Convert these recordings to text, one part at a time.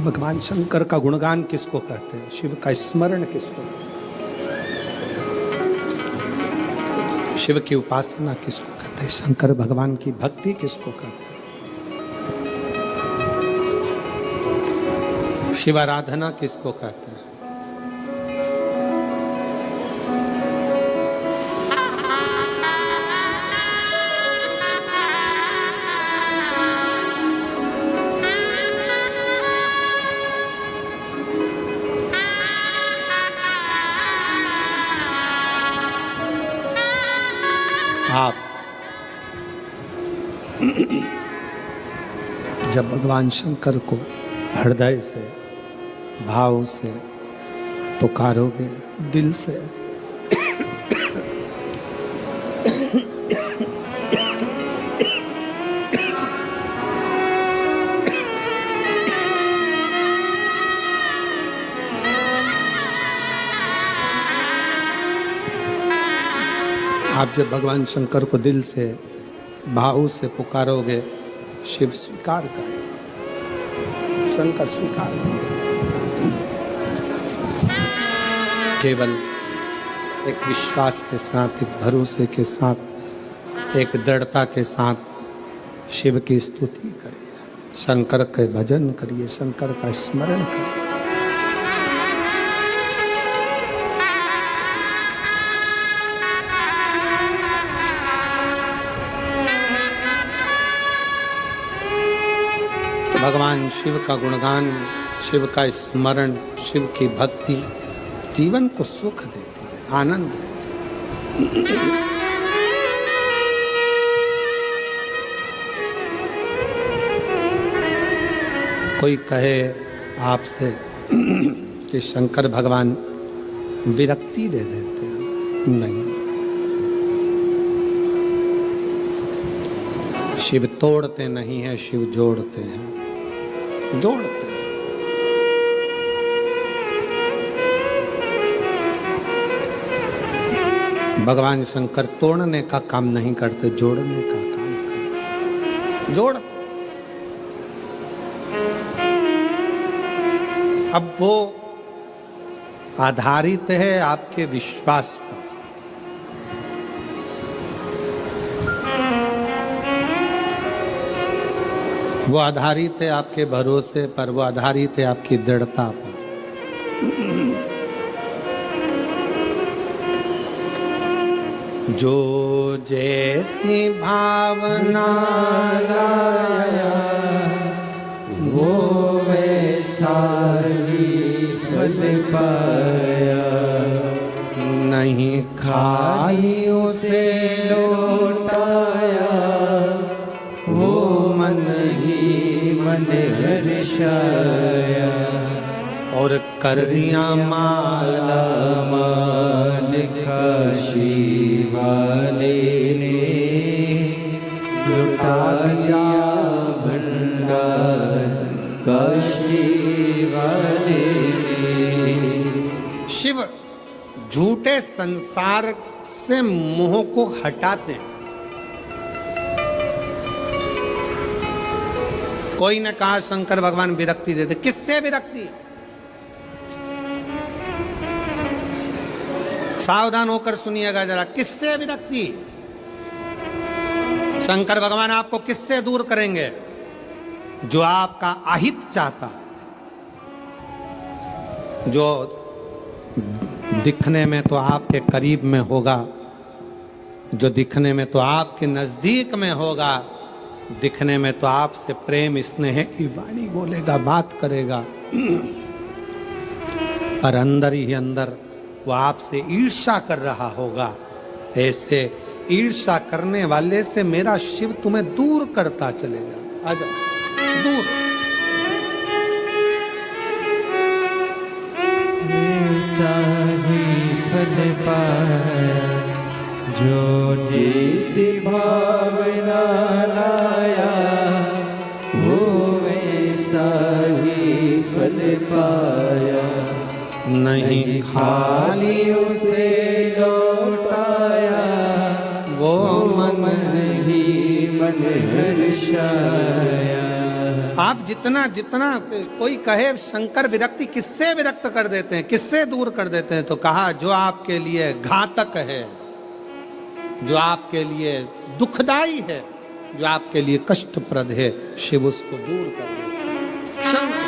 भगवान शंकर का गुणगान किसको कहते हैं, शिव का स्मरण किसको कहते हैं, शिव की उपासना किसको कहते हैं, शंकर भगवान की भक्ति किसको कहते हैं, शिव आराधना किसको कहते हैं। आप जब भगवान शंकर को हृदय से भाव से पुकारोगे, दिल से, आप जब भगवान शंकर को दिल से भाव से पुकारोगे, शिव स्वीकार करेगा, शंकर स्वीकार करेगा। केवल एक विश्वास के साथ, एक भरोसे के साथ, एक दृढ़ता के साथ शिव की स्तुति करिए, शंकर के भजन करिए, शंकर का स्मरण करिए। भगवान शिव का गुणगान, शिव का स्मरण, शिव की भक्ति जीवन को सुख देती है, आनंद देती है। कोई कहे आपसे कि शंकर भगवान विरक्ति दे देते हैं, नहीं, शिव तोड़ते नहीं है, शिव जोड़ते हैं, जोड़ते हैं। भगवान शंकर तोड़ने का काम नहीं करते, जोड़ने का काम करते, जोड़ते। अब वो आधारित है आपके विश्वास पर। वो आधारित है आपके भरोसे पर, वो आधारित है आपकी दृढ़ता पर। जो जैसी भावना लाया वो वैसा ही फल पाया, नहीं खाई उसे लौटाया, वो मन ही मन हर्षाया, और कर दिया माला माल काशी वाले ने, लुटा दिया भंडार काशी वाले ने। शिव झूठे संसार से मोह को हटाते हैं। कोई ने कहा शंकर भगवान विरक्ति देते, किससे विरक्ति? सावधान होकर सुनिएगा जरा, किससे विरक्ति? शंकर भगवान आपको किससे दूर करेंगे? जो आपका अहित चाहता, जो दिखने में तो आपके करीब में होगा, जो दिखने में तो आपके नजदीक में होगा, दिखने में तो आपसे प्रेम स्नेह की वाणी बोलेगा, बात करेगा, पर अंदर ही अंदर वो आपसे ईर्ष्या कर रहा होगा। ऐसे ईर्ष्या करने वाले से मेरा शिव तुम्हें दूर करता चलेगा। आजा दूर। ऐसा ही फल पाया जो जैसी भावना लाया, वो वैसा ही फल पाया, नहीं खाली उसे लौटाया, वो मन ही मन हर्षाया। आप जितना जितना कोई कहे शंकर विरक्ति किससे विरक्त कर देते हैं, किससे दूर कर देते हैं, तो कहा जो आपके लिए घातक है, जो आपके लिए दुखदाई है, जो आपके लिए कष्टप्रद है, शिव उसको दूर कर देते हैं। शंकर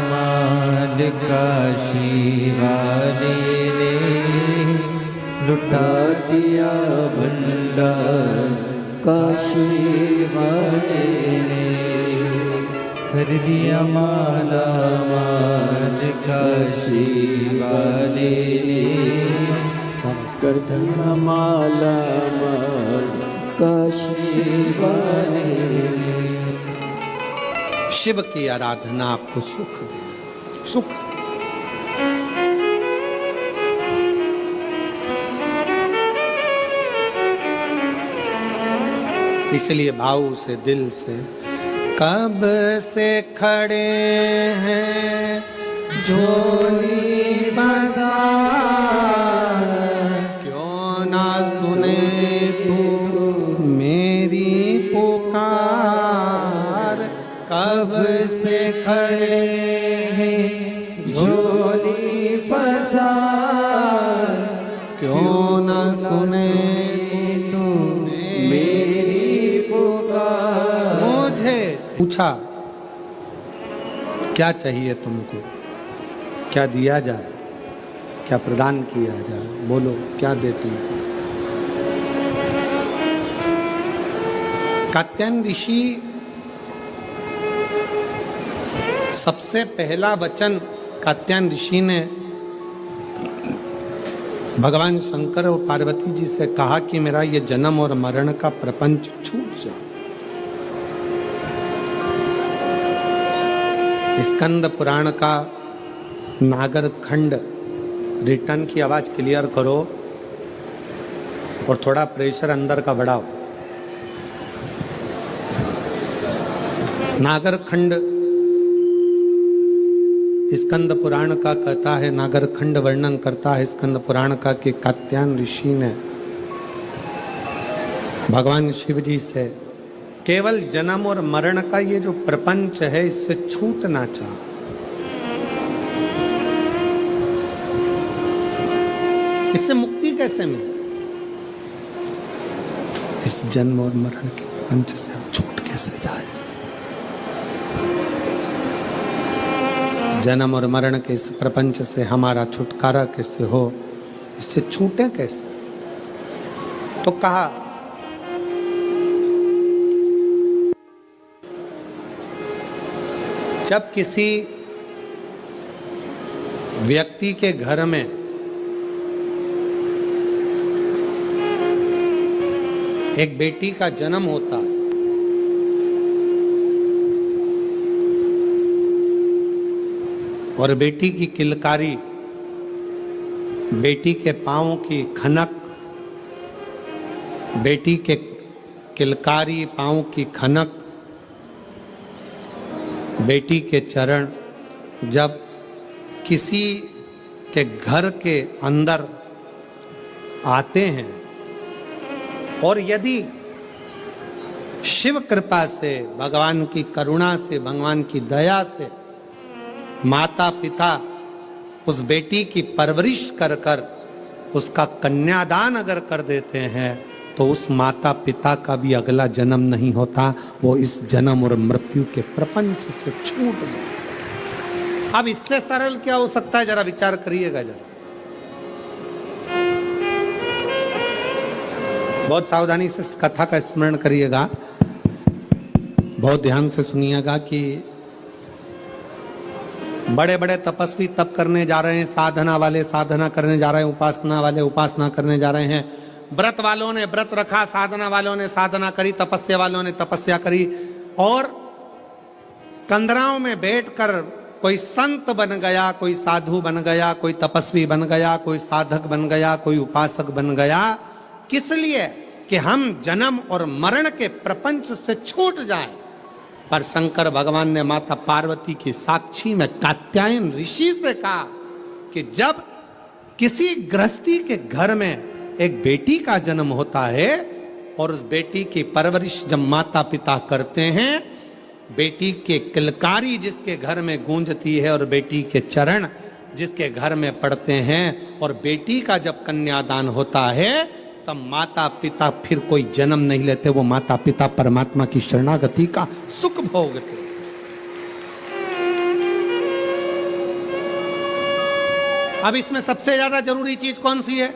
मान काशी वाले ने लुटा दिया भंडार, काशी वाले ने कर दिया माला मान, काशी वाले ने कर दिया माला मान, काशी वाले ने। शिव की आराधना आपको सुख दे, सुख। इसलिए भाव से, दिल से, कब से खड़े हैं झोली बसा, क्यों ना सुने तू मेरी पुकार, कब से खड़े हैं झोली बसा, क्यों ना सुने तू मेरी पुकार। मुझे पूछा क्या चाहिए तुमको, क्या दिया जाए, क्या प्रदान किया जाए, बोलो क्या देती हो। कात्यायन ऋषि सबसे पहला वचन कात्यायन ऋषि ने भगवान शंकर और पार्वती जी से कहा कि मेरा ये जन्म और मरण का प्रपंच छूट जाए। स्कंद पुराण का नागर खंड रिटर्न की आवाज क्लियर करो और थोड़ा प्रेशर अंदर का बढ़ाओ। नागर खंड स्कंद पुराण का कहता है, नागर खंड वर्णन करता है स्कंद पुराण का कि कात्यायन ऋषि ने भगवान शिव जी से केवल जन्म और मरण का ये जो प्रपंच है इससे छूटना चाहा। इससे मुक्ति कैसे मिले, इस जन्म और मरण के प्रपंच से हम छूट कैसे जाए, जन्म और मरण के इस प्रपंच से हमारा छुटकारा कैसे हो, इससे छूटे कैसे। तो कहा जब किसी व्यक्ति के घर में एक बेटी का जन्म होता है और बेटी की किलकारी, बेटी के पांवों की खनक, बेटी के किलकारी पांवों की खनक, बेटी के चरण जब किसी के घर के अंदर आते हैं और यदि शिव कृपा से, भगवान की करुणा से, भगवान की दया से माता पिता उस बेटी की परवरिश कर कर उसका कन्यादान अगर कर देते हैं तो उस माता पिता का भी अगला जन्म नहीं होता, वो इस जन्म और मृत्यु के प्रपंच से छूट गए। अब इससे सरल क्या हो सकता है, जरा विचार करिएगा जरा। बहुत सावधानी से इस कथा का स्मरण करिएगा, बहुत ध्यान से सुनिएगा कि बड़े बड़े तपस्वी तप करने जा रहे हैं, साधना वाले साधना करने जा रहे हैं, उपासना वाले उपासना करने जा रहे हैं, व्रत वालों ने व्रत रखा, साधना वालों ने साधना करी, तपस्या वालों ने तपस्या करी, और कंदराओं में बैठकर कोई संत बन गया, कोई साधु बन गया, कोई तपस्वी बन गया, कोई साधक बन गया, कोई उपासक बन गया। किस लिए? कि हम जन्म और मरण के प्रपंच से छूट जाएं। पर शंकर भगवान ने माता पार्वती की साक्षी में कात्यायन ऋषि से कहा कि जब किसी गृहस्थी के घर में एक बेटी का जन्म होता है और उस बेटी की परवरिश जब माता पिता करते हैं बेटी के किलकारी जिसके घर में गूंजती है और बेटी के चरण जिसके घर में पड़ते हैं, और बेटी का जब कन्यादान होता है तब माता पिता फिर कोई जन्म नहीं लेते, वो माता पिता परमात्मा की शरणागति का सुख भोगते। अब इसमें सबसे ज्यादा जरूरी चीज कौन सी है?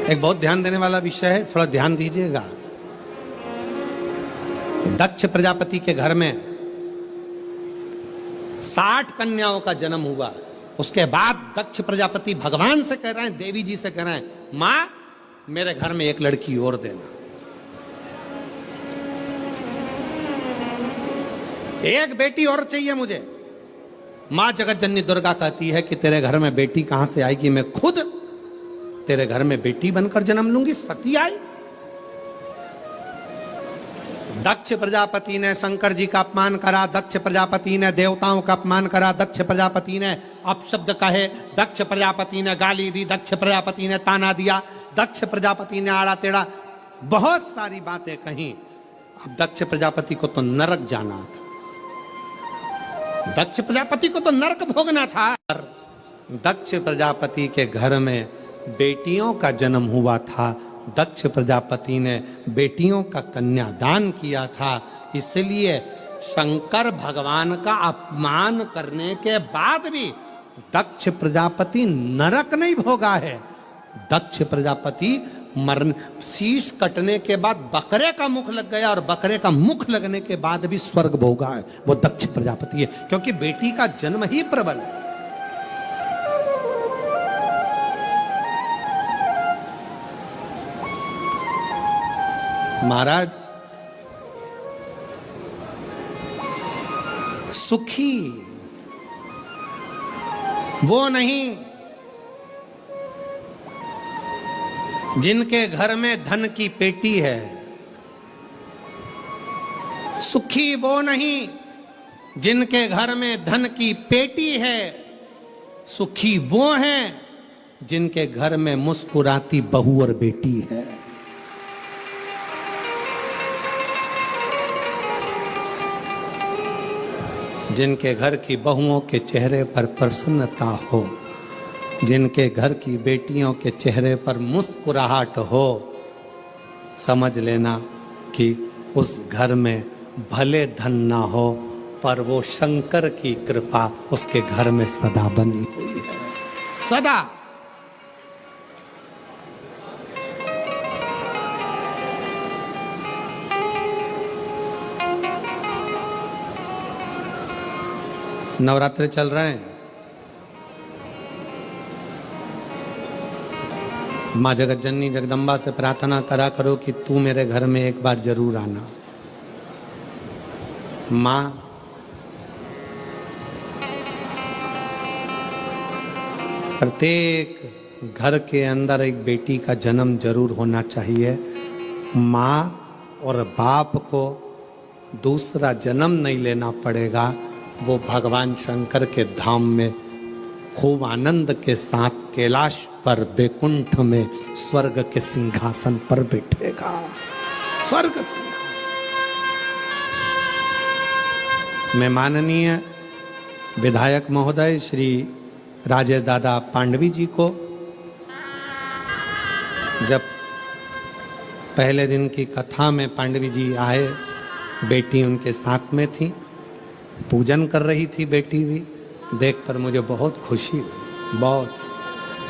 एक बहुत ध्यान देने वाला विषय है, थोड़ा ध्यान दीजिएगा। दक्ष प्रजापति के घर में 60 कन्याओं का जन्म हुआ। उसके बाद दक्ष प्रजापति भगवान से कह रहे हैं, देवी जी से कह रहे हैं, मां मेरे घर में एक लड़की और देना, एक बेटी और चाहिए मुझे। मां जगत जननी दुर्गा कहती है कि तेरे घर में बेटी कहां से आएगी, मैं खुद तेरे घर में बेटी बनकर जन्म लूंगी। सती आई। दक्ष प्रजापति ने शंकर जी का अपमान करा, दक्ष प्रजापति ने देवताओं का अपमान करा, दक्ष प्रजापति ने अपशब्द कहे, दक्ष प्रजापति ने गाली दी, दक्ष प्रजापति ने ताना दिया, दक्ष प्रजापति ने आड़ा टेढ़ा बहुत सारी बातें कही। अब दक्ष प्रजापति को तो नरक जाना था, दक्ष प्रजापति को तो नरक भोगना था। दक्ष प्रजापति के घर में बेटियों का जन्म हुआ था, दक्ष प्रजापति ने बेटियों का कन्यादान किया था, इसलिए शंकर भगवान का अपमान करने के बाद भी दक्ष प्रजापति नरक नहीं भोगा है। दक्ष प्रजापति मरण शीश कटने के बाद बकरे का मुख लग गया, और बकरे का मुख लगने के बाद भी स्वर्ग भोगा है, वो दक्ष प्रजापति है, क्योंकि बेटी का जन्म ही प्रबल है। महाराज, सुखी वो नहीं जिनके घर में धन की पेटी है, सुखी वो नहीं जिनके घर में धन की पेटी है, सुखी वो हैं जिनके घर में मुस्कुराती बहू और बेटी है। जिनके घर की बहुओं के चेहरे पर प्रसन्नता हो, जिनके घर की बेटियों के चेहरे पर मुस्कुराहट हो, समझ लेना कि उस घर में भले धन ना हो पर वो शंकर की कृपा उसके घर में सदा बनी हुई है, सदा। नवरात्रि चल रहे हैं, माँ जगत जननी जगदम्बा से प्रार्थना करा करो कि तू मेरे घर में एक बार जरूर आना। माँ प्रत्येक घर के अंदर एक बेटी का जन्म जरूर होना चाहिए। माँ और बाप को दूसरा जन्म नहीं लेना पड़ेगा, वो भगवान शंकर के धाम में खूब आनंद के साथ कैलाश पर बैकुंठ में स्वर्ग के सिंहासन पर बैठेगा, स्वर्ग सिंहासन। मैं माननीय विधायक महोदय श्री राजेश दादा पांडवी जी को जब पहले दिन की कथा में पांडवी जी आए, बेटी उनके साथ में थी, पूजन कर रही थी बेटी भी, देखकर मुझे बहुत खुशी हुई। बहुत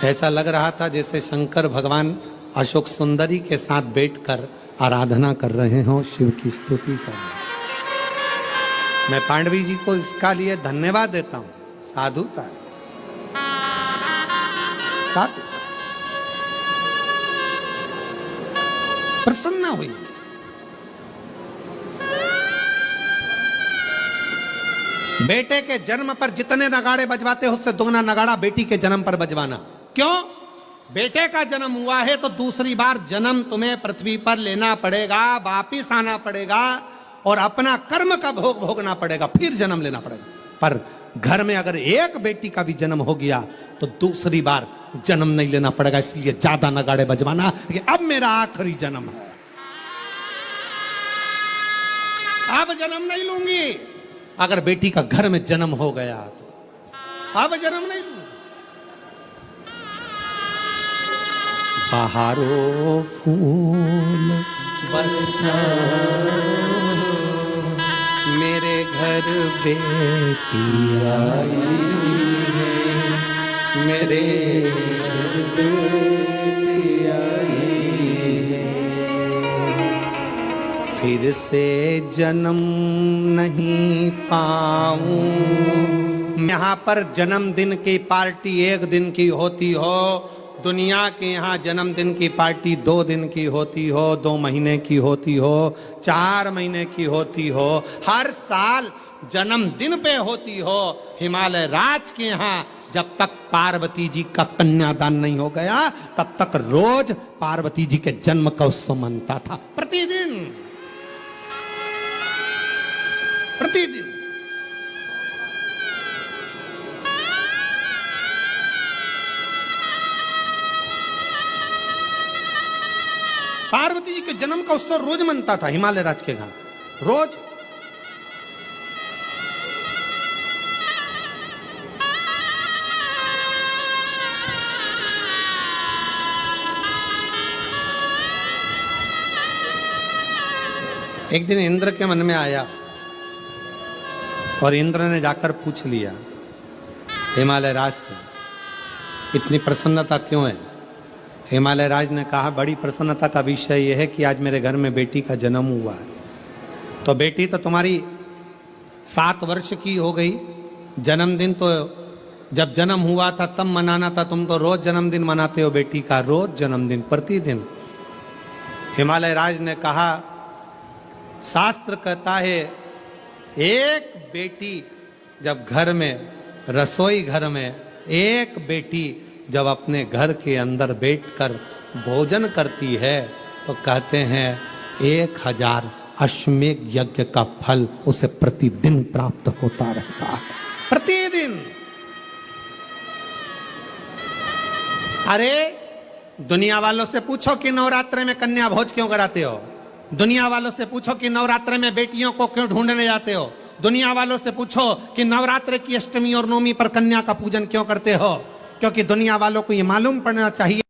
ऐसा लग रहा था जैसे शंकर भगवान अशोक सुंदरी के साथ बैठकर आराधना कर रहे हों, शिव की स्तुति कर रहे हैं। मैं पांडवी जी को इसका लिए धन्यवाद देता हूं, साधुता साधु प्रसन्न हुई। बेटे के जन्म पर जितने नगाड़े बजवाते हो उससे दोगुना नगाड़ा बेटी के जन्म पर बजवाना। क्यों? बेटे का जन्म हुआ है तो दूसरी बार जन्म तुम्हें पृथ्वी पर लेना पड़ेगा, वापिस आना पड़ेगा और अपना कर्म का भोग भोगना पड़ेगा, फिर जन्म लेना पड़ेगा। पर घर में अगर एक बेटी का भी जन्म हो गया तो दूसरी बार जन्म नहीं लेना पड़ेगा, इसलिए ज्यादा नगाड़े बजवाना कि अब मेरा आखिरी जन्म है, अब जन्म नहीं लूंगी। अगर बेटी का घर में जन्म हो गया तो अब जन्म नहीं लूंगी। बहारो फूल बरसा मेरे घर बेटी आई है, मेरे घर बेटी आई है। फिर से जन्म नहीं पाऊं। यहाँ पर जन्मदिन की पार्टी एक दिन की होती हो, दुनिया के यहाँ जन्मदिन की पार्टी 2 दिन की होती हो, 2 महीने की होती हो, 4 महीने की होती हो, हर साल जन्मदिन पे होती हो। हिमालय राज के यहाँ जब तक पार्वती जी का कन्यादान नहीं हो गया तब तक रोज पार्वती जी के जन्म का उत्सव मनता था, प्रतिदिन प्रतिदिन। पार्वती जी के जन्म का उत्सव रोज मनता था हिमालय राज के घर, रोज। एक दिन इंद्र के मन में आया और इंद्र ने जाकर पूछ लिया हिमालय राज से, इतनी प्रसन्नता क्यों है? हिमालय राज ने कहा, बड़ी प्रसन्नता का विषय यह है कि आज मेरे घर में बेटी का जन्म हुआ है। तो बेटी तो तुम्हारी 7 वर्ष की हो गई, जन्मदिन तो जब जन्म हुआ था तब मनाना था, तुम तो रोज जन्मदिन मनाते हो बेटी का, रोज जन्मदिन, प्रतिदिन। हिमालय राज ने कहा, शास्त्र कहता है एक बेटी जब घर में, रसोई घर में एक बेटी जब अपने घर के अंदर बैठकर भोजन करती है तो कहते हैं 1000 अश्वमेध यज्ञ का फल उसे प्रतिदिन प्राप्त होता रहता है, प्रतिदिन। अरे दुनिया वालों से पूछो कि नवरात्रि में कन्या भोज क्यों कराते हो, दुनिया वालों से पूछो कि नवरात्रि में बेटियों को क्यों ढूंढने जाते हो, दुनिया वालों से पूछो कि नवरात्रि की अष्टमी और नवमी पर कन्या का पूजन क्यों करते हो, क्योंकि दुनिया वालों को ये मालूम पड़ना चाहिए